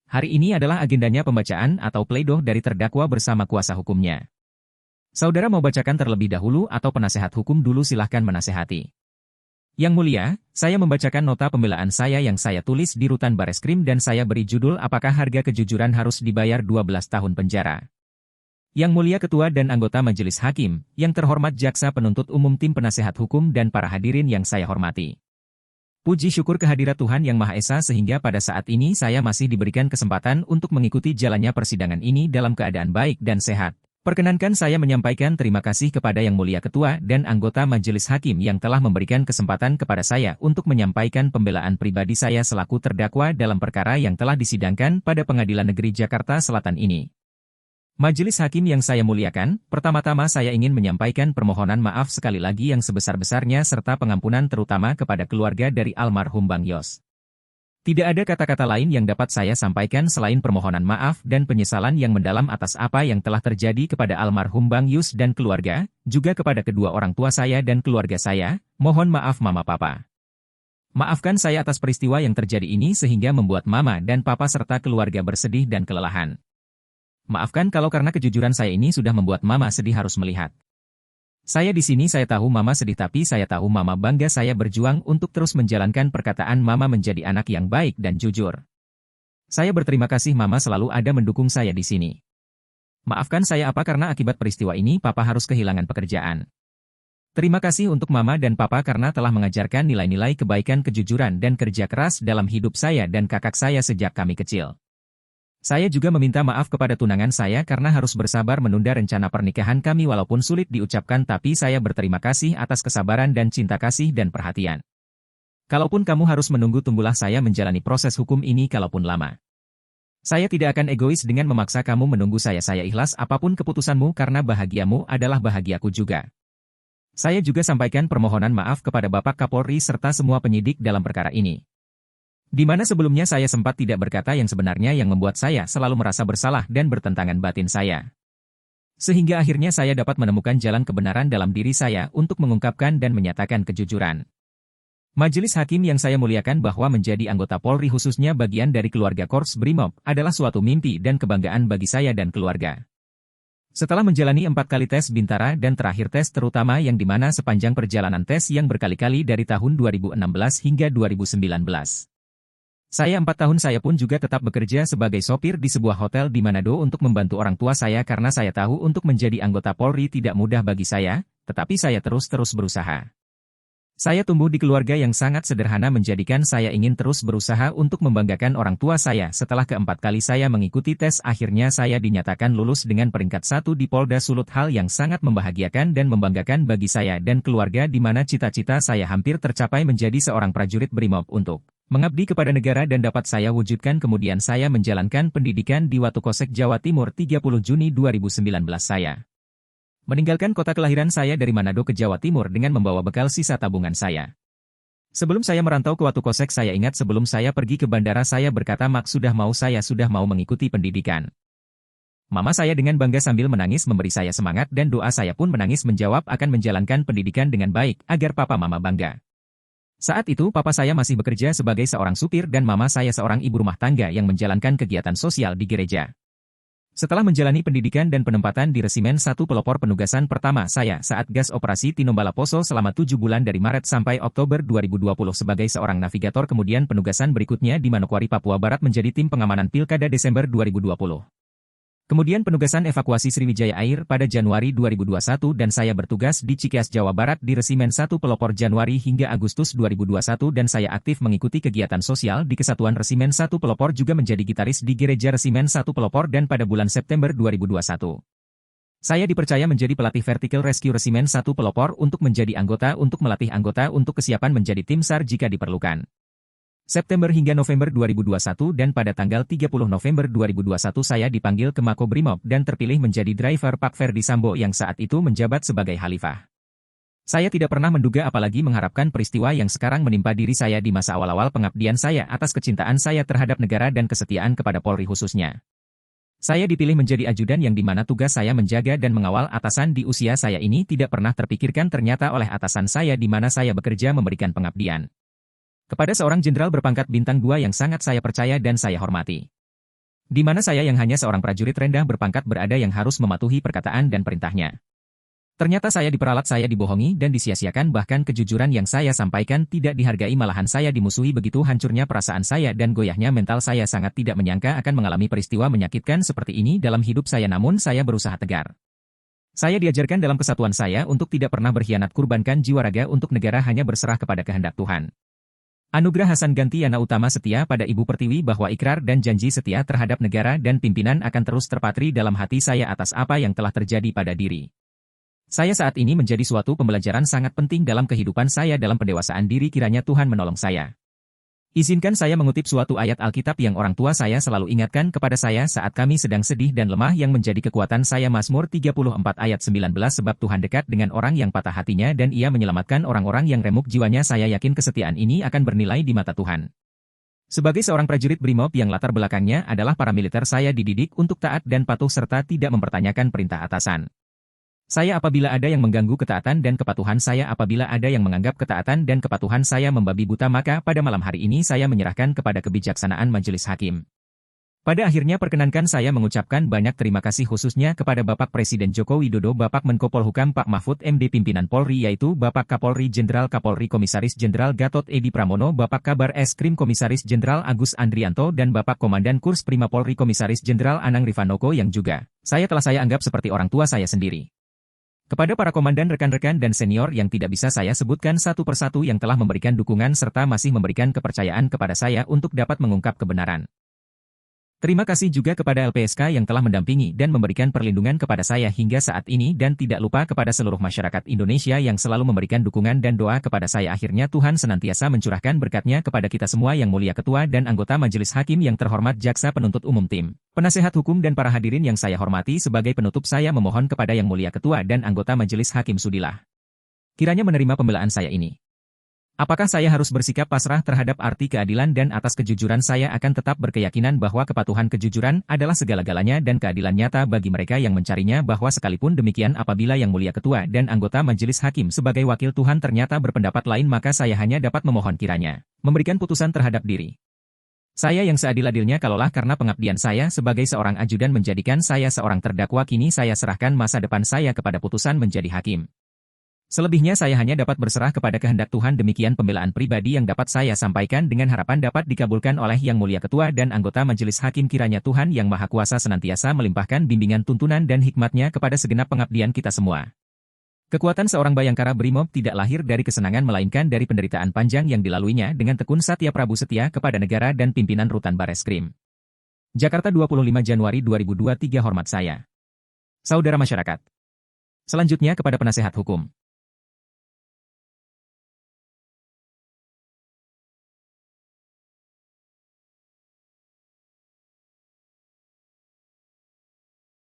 Hari ini adalah agendanya pembacaan atau pleidoh dari terdakwa bersama kuasa hukumnya. Saudara mau bacakan terlebih dahulu atau penasehat hukum dulu silahkan menasehati. Yang mulia, saya membacakan nota pembelaan saya yang saya tulis di Rutan Bareskrim dan saya beri judul apakah harga kejujuran harus dibayar 12 tahun penjara. Yang mulia Ketua dan anggota Majelis Hakim, yang terhormat Jaksa Penuntut Umum Tim Penasehat Hukum dan para hadirin yang saya hormati. Puji syukur kehadirat Tuhan Yang Maha Esa sehingga pada saat ini saya masih diberikan kesempatan untuk mengikuti jalannya persidangan ini dalam keadaan baik dan sehat. Perkenankan saya menyampaikan terima kasih kepada Yang Mulia Ketua dan anggota Majelis Hakim yang telah memberikan kesempatan kepada saya untuk menyampaikan pembelaan pribadi saya selaku terdakwa dalam perkara yang telah disidangkan pada Pengadilan Negeri Jakarta Selatan ini. Majelis Hakim yang saya muliakan, pertama-tama saya ingin menyampaikan permohonan maaf sekali lagi yang sebesar-besarnya serta pengampunan terutama kepada keluarga dari almarhum Bang Yos. Tidak ada kata-kata lain yang dapat saya sampaikan selain permohonan maaf dan penyesalan yang mendalam atas apa yang telah terjadi kepada almarhum Bang Yus dan keluarga, juga kepada kedua orang tua saya dan keluarga saya, mohon maaf Mama Papa. Maafkan saya atas peristiwa yang terjadi ini sehingga membuat Mama dan Papa serta keluarga bersedih dan kelelahan. Maafkan kalau karena kejujuran saya ini sudah membuat Mama sedih harus melihat. Saya di sini saya tahu Mama sedih tapi saya tahu Mama bangga saya berjuang untuk terus menjalankan perkataan Mama menjadi anak yang baik dan jujur. Saya berterima kasih Mama selalu ada mendukung saya di sini. Maafkan saya apa karena akibat peristiwa ini Papa harus kehilangan pekerjaan. Terima kasih untuk Mama dan Papa karena telah mengajarkan nilai-nilai kebaikan kejujuran dan kerja keras dalam hidup saya dan kakak saya sejak kami kecil. Saya juga meminta maaf kepada tunangan saya karena harus bersabar menunda rencana pernikahan kami walaupun sulit diucapkan tapi saya berterima kasih atas kesabaran dan cinta kasih dan perhatian. Kalaupun kamu harus menunggu tunggulah saya menjalani proses hukum ini kalaupun lama. Saya tidak akan egois dengan memaksa kamu menunggu saya ikhlas apapun keputusanmu karena bahagiamu adalah bahagiaku juga. Saya juga sampaikan permohonan maaf kepada Bapak Kapolri serta semua penyidik dalam perkara ini. Di mana sebelumnya saya sempat tidak berkata yang sebenarnya yang membuat saya selalu merasa bersalah dan bertentangan batin saya. Sehingga akhirnya saya dapat menemukan jalan kebenaran dalam diri saya untuk mengungkapkan dan menyatakan kejujuran. Majelis Hakim yang saya muliakan bahwa menjadi anggota Polri khususnya bagian dari keluarga Korps Brimob adalah suatu mimpi dan kebanggaan bagi saya dan keluarga. Setelah menjalani 4 kali tes Bintara dan terakhir tes terutama yang dimana sepanjang perjalanan tes yang berkali-kali dari tahun 2016 hingga 2019. Saya 4 tahun saya pun juga tetap bekerja sebagai sopir di sebuah hotel di Manado untuk membantu orang tua saya karena saya tahu untuk menjadi anggota Polri tidak mudah bagi saya, tetapi saya terus berusaha. Saya tumbuh di keluarga yang sangat sederhana menjadikan saya ingin terus berusaha untuk membanggakan orang tua saya. Setelah keempat kali saya mengikuti tes akhirnya saya dinyatakan lulus dengan peringkat 1 di Polda Sulut hal yang sangat membahagiakan dan membanggakan bagi saya dan keluarga di mana cita-cita saya hampir tercapai menjadi seorang prajurit Brimob untuk mengabdi kepada negara dan dapat saya wujudkan kemudian saya menjalankan pendidikan di Watukosek Jawa Timur 30 Juni 2019 saya meninggalkan kota kelahiran saya dari Manado ke Jawa Timur dengan membawa bekal sisa tabungan saya. Sebelum saya merantau ke Watukosek saya ingat sebelum saya pergi ke bandara saya berkata Mak sudah mau mengikuti pendidikan. Mama saya dengan bangga sambil menangis memberi saya semangat dan doa saya pun menangis menjawab akan menjalankan pendidikan dengan baik agar Papa Mama bangga. Saat itu Papa saya masih bekerja sebagai seorang supir dan Mama saya seorang ibu rumah tangga yang menjalankan kegiatan sosial di gereja. Setelah menjalani pendidikan dan penempatan di Resimen 1 Pelopor penugasan pertama saya saat gas operasi Tinombala Poso selama 7 bulan dari Maret sampai Oktober 2020 sebagai seorang navigator kemudian penugasan berikutnya di Manokwari Papua Barat menjadi tim pengamanan Pilkada Desember 2020. Kemudian penugasan evakuasi Sriwijaya Air pada Januari 2021 dan saya bertugas di Cikeas Jawa Barat di Resimen 1 Pelopor Januari hingga Agustus 2021 dan saya aktif mengikuti kegiatan sosial di Kesatuan Resimen 1 Pelopor juga menjadi gitaris di Gereja Resimen 1 Pelopor dan pada bulan September 2021. Saya dipercaya menjadi pelatih Vertical Rescue Resimen 1 Pelopor untuk menjadi anggota untuk melatih anggota untuk kesiapan menjadi tim SAR jika diperlukan. September hingga November 2021 dan pada tanggal 30 November 2021 saya dipanggil ke Makobrimob dan terpilih menjadi driver Pak Ferdi Sambo yang saat itu menjabat sebagai Khalifah. Saya tidak pernah menduga apalagi mengharapkan peristiwa yang sekarang menimpa diri saya di masa awal-awal pengabdian saya atas kecintaan saya terhadap negara dan kesetiaan kepada Polri khususnya. Saya dipilih menjadi ajudan yang dimana tugas saya menjaga dan mengawal atasan di usia saya ini tidak pernah terpikirkan ternyata oleh atasan saya di mana saya bekerja memberikan pengabdian kepada seorang jenderal berpangkat bintang 2 yang sangat saya percaya dan saya hormati. Di mana saya yang hanya seorang prajurit rendah berpangkat berada yang harus mematuhi perkataan dan perintahnya. Ternyata saya diperalat, saya dibohongi dan disia-siakan, bahkan kejujuran yang saya sampaikan tidak dihargai, malahan saya dimusuhi. Begitu hancurnya perasaan saya dan goyahnya mental saya, sangat tidak menyangka akan mengalami peristiwa menyakitkan seperti ini dalam hidup saya, namun saya berusaha tegar. Saya diajarkan dalam kesatuan saya untuk tidak pernah berkhianat, kurbankan jiwa raga untuk negara, hanya berserah kepada kehendak Tuhan. Anugerah Hasan Ganti Yana Utama setia pada Ibu Pertiwi bahwa ikrar dan janji setia terhadap negara dan pimpinan akan terus terpatri dalam hati saya atas apa yang telah terjadi pada diri saya saat ini, menjadi suatu pembelajaran sangat penting dalam kehidupan saya dalam pendewasaan diri. Kiranya Tuhan menolong saya. Izinkan saya mengutip suatu ayat Alkitab yang orang tua saya selalu ingatkan kepada saya saat kami sedang sedih dan lemah, yang menjadi kekuatan saya. Mazmur 34 ayat 19, sebab Tuhan dekat dengan orang yang patah hatinya dan Ia menyelamatkan orang-orang yang remuk jiwanya. Saya yakin kesetiaan ini akan bernilai di mata Tuhan. Sebagai seorang prajurit BRIMOB yang latar belakangnya adalah paramiliter, saya dididik untuk taat dan patuh serta tidak mempertanyakan perintah atasan saya apabila ada yang mengganggu ketaatan dan kepatuhan saya. Apabila ada yang menganggap ketaatan dan kepatuhan saya membabi buta, maka pada malam hari ini saya menyerahkan kepada kebijaksanaan majelis hakim. Pada akhirnya perkenankan saya mengucapkan banyak terima kasih khususnya kepada Bapak Presiden Joko Widodo, Bapak Menko Polhukam Pak Mahfud MD, pimpinan Polri yaitu Bapak Kapolri Jenderal Kapolri Komisaris Jenderal Gatot Edi Pramono, Bapak Kabar Eskrim Komisaris Jenderal Agus Andrianto, dan Bapak Komandan Kurs Prima Polri Komisaris Jenderal Anang Rifanoko, yang juga telah saya anggap seperti orang tua saya sendiri. Kepada para komandan, rekan-rekan dan senior yang tidak bisa saya sebutkan satu persatu yang telah memberikan dukungan serta masih memberikan kepercayaan kepada saya untuk dapat mengungkap kebenaran. Terima kasih juga kepada LPSK yang telah mendampingi dan memberikan perlindungan kepada saya hingga saat ini, dan tidak lupa kepada seluruh masyarakat Indonesia yang selalu memberikan dukungan dan doa kepada saya. Akhirnya Tuhan senantiasa mencurahkan berkat-Nya kepada kita semua. Yang mulia Ketua dan anggota Majelis Hakim, yang terhormat Jaksa Penuntut Umum, tim penasehat hukum, dan para hadirin yang saya hormati, sebagai penutup saya memohon kepada Yang Mulia Ketua dan anggota Majelis Hakim, sudilah kiranya menerima pembelaan saya ini. Apakah saya harus bersikap pasrah terhadap arti keadilan dan atas kejujuran? Saya akan tetap berkeyakinan bahwa kepatuhan kejujuran adalah segala-galanya dan keadilan nyata bagi mereka yang mencarinya. Bahwa sekalipun demikian, apabila Yang Mulia Ketua dan anggota Majelis Hakim sebagai wakil Tuhan ternyata berpendapat lain, maka saya hanya dapat memohon kiranya memberikan putusan terhadap diri saya yang seadil-adilnya. Kalaulah karena pengabdian saya sebagai seorang ajudan menjadikan saya seorang terdakwa, kini saya serahkan masa depan saya kepada putusan menjadi hakim. Selebihnya saya hanya dapat berserah kepada kehendak Tuhan. Demikian pembelaan pribadi yang dapat saya sampaikan, dengan harapan dapat dikabulkan oleh Yang Mulia Ketua dan anggota Majelis Hakim. Kiranya Tuhan Yang Maha Kuasa senantiasa melimpahkan bimbingan, tuntunan, dan hikmat-Nya kepada segenap pengabdian kita semua. Kekuatan seorang Bayangkara BRIMOB tidak lahir dari kesenangan, melainkan dari penderitaan panjang yang dilaluinya dengan tekun setia Prabu setia kepada negara dan pimpinan Rutan Bareskrim. Jakarta, 25 Januari 2023. Hormat saya, saudara masyarakat. Selanjutnya kepada penasehat hukum.